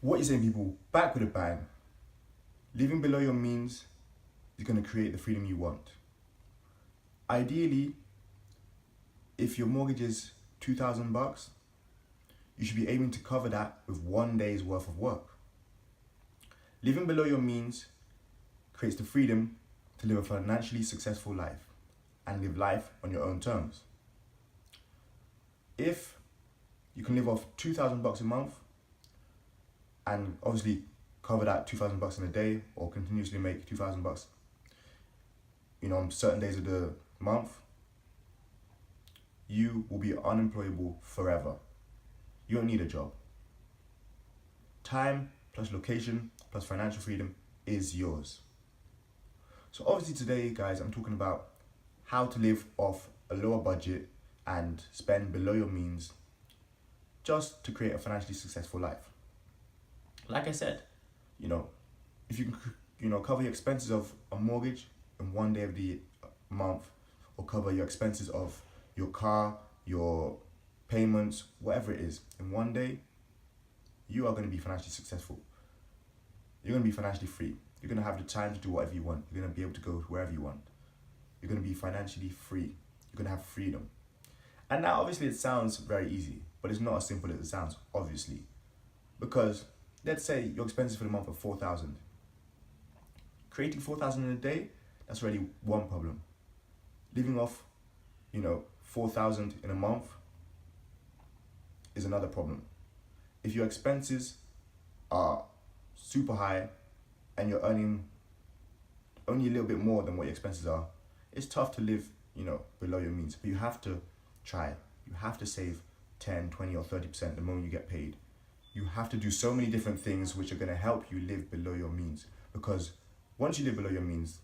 what you're saying, people, back with a bang. Living below your means is going to create the freedom you want. Ideally, if your mortgage is $2,000, you should be aiming to cover that with one day's worth of work. Living below your means creates the freedom to live a financially successful life and live life on your own terms. If you can live off $2,000 a month and obviously cover that $2,000 in a day, or continuously make $2,000, on certain days of the month, you will be unemployable forever. You don't need a job. Time plus location plus financial freedom is yours. So obviously today, guys, I'm talking about how to live off a lower budget and spend below your means just to create a financially successful life. Like I said, if you can, cover your expenses of a mortgage in one day of the month, or cover your expenses of your car, your payments, whatever it is, in one day, you are going to be financially successful. You're going to be financially free. You're going to have the time to do whatever you want. You're going to be able to go wherever you want. You're going to be financially free. You're going to have freedom. And now, obviously, it sounds very easy, but it's not as simple as it sounds, obviously. Because, let's say your expenses for the month are $4,000. Creating $4,000 in a day, that's already one problem. Living off, $4,000 in a month is another problem. If your expenses are super high and you're earning only a little bit more than what your expenses are, it's tough to live, below your means. But you have to try. You have to save 10, 20, or 30% the moment you get paid. You have to do so many different things which are going to help you live below your means. Because once you live below your means,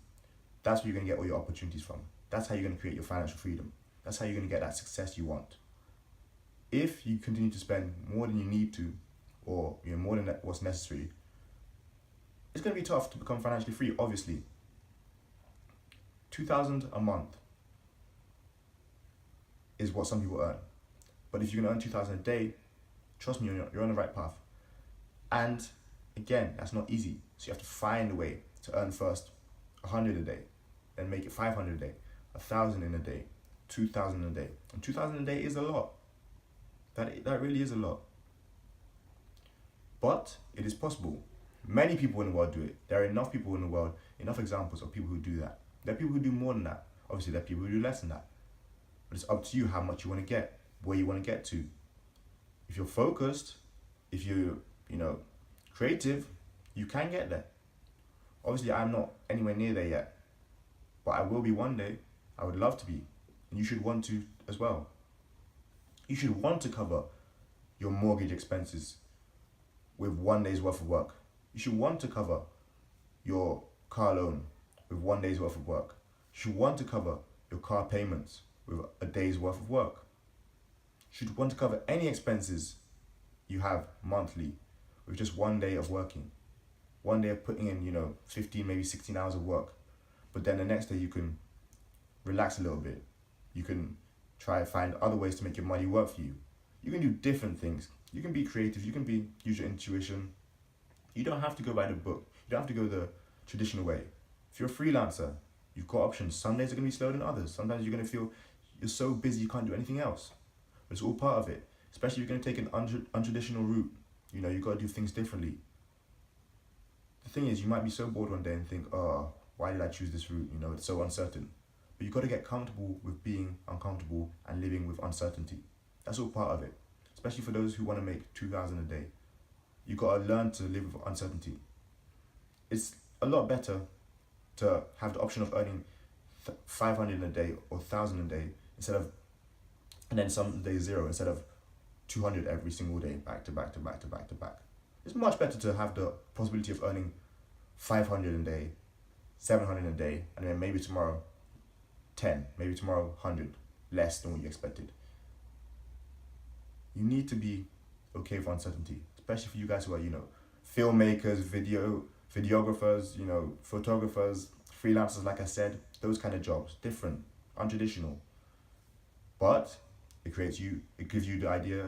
that's where you're going to get all your opportunities from. That's how you're going to create your financial freedom. That's how you're going to get that success you want. If you continue to spend more than you need to, or more than what's necessary, it's going to be tough to become financially free, obviously. $2,000 a month is what some people earn. But if you can earn $2,000 a day, trust me, you're on the right path. And again, that's not easy. So you have to find a way to earn first 100 a day, then make it 500 a day, 1,000 in a day, 2,000 a day. And 2,000 a day is a lot. That really is a lot. But it is possible. Many people in the world do it. There are enough people in the world, enough examples of people who do that. There are people who do more than that. Obviously, there are people who do less than that. But it's up to you how much you want to get, where you want to get to. If you're focused, if you're, creative, you can get there. Obviously, I'm not anywhere near there yet, but I will be one day. I would love to be, and you should want to as well. You should want to cover your mortgage expenses with one day's worth of work. You should want to cover your car loan with one day's worth of work. You should want to cover your car payments with a day's worth of work. You should want to cover any expenses you have monthly with just one day of working. One day of putting in, 15, maybe 16 hours of work. But then the next day you can relax a little bit. You can try to find other ways to make your money work for you. You can do different things. You can be creative. You can use your intuition. You don't have to go by the book. You don't have to go the traditional way. If you're a freelancer, you've got options. Some days are going to be slower than others. Sometimes you're going to feel you're so busy you can't do anything else. But it's all part of it. Especially if you're going to take an untraditional route. You've got to do things differently. The thing is, you might be so bored one day and think, oh, why did I choose this route? It's so uncertain. But you've got to get comfortable with being uncomfortable and living with uncertainty. That's all part of it. Especially for those who want to make $2,000 a day. You've got to learn to live with uncertainty. It's a lot better to have the option of earning 500 a day or 1,000 a day and then some days zero, instead of 200 every single day, back to back to back to back to back. It's much better to have the possibility of earning 500 a day, 700 a day, and then maybe tomorrow 10, maybe tomorrow 100, less than what you expected. You need to be okay with uncertainty, especially for you guys who are, filmmakers, videographers, photographers, freelancers, like I said, those kind of jobs, different, untraditional. But it gives you the idea,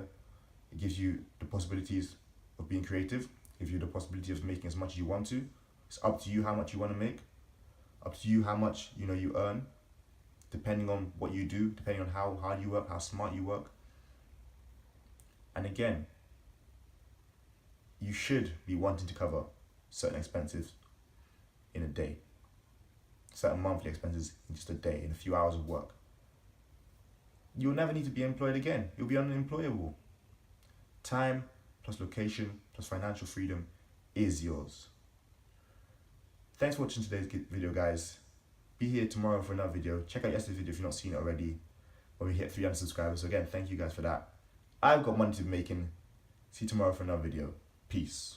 it gives you the possibilities of being creative, it give you the possibility of making as much as you want to. It's up to you how much you want to make. Up to you how much you earn, depending on what you do, depending on how hard you work, how smart you work. And again, you should be wanting to cover certain expenses in a day, certain monthly expenses in just a day, in a few hours of work. You'll never need to be employed again. You'll be unemployable. Time plus location plus financial freedom is yours. Thanks for watching today's video, guys. Be here tomorrow for another video. Check out yesterday's video if you've not seen it already, when we hit 300 subscribers. So again, thank you guys for that. I've got money to be making. See you tomorrow for another video. Peace.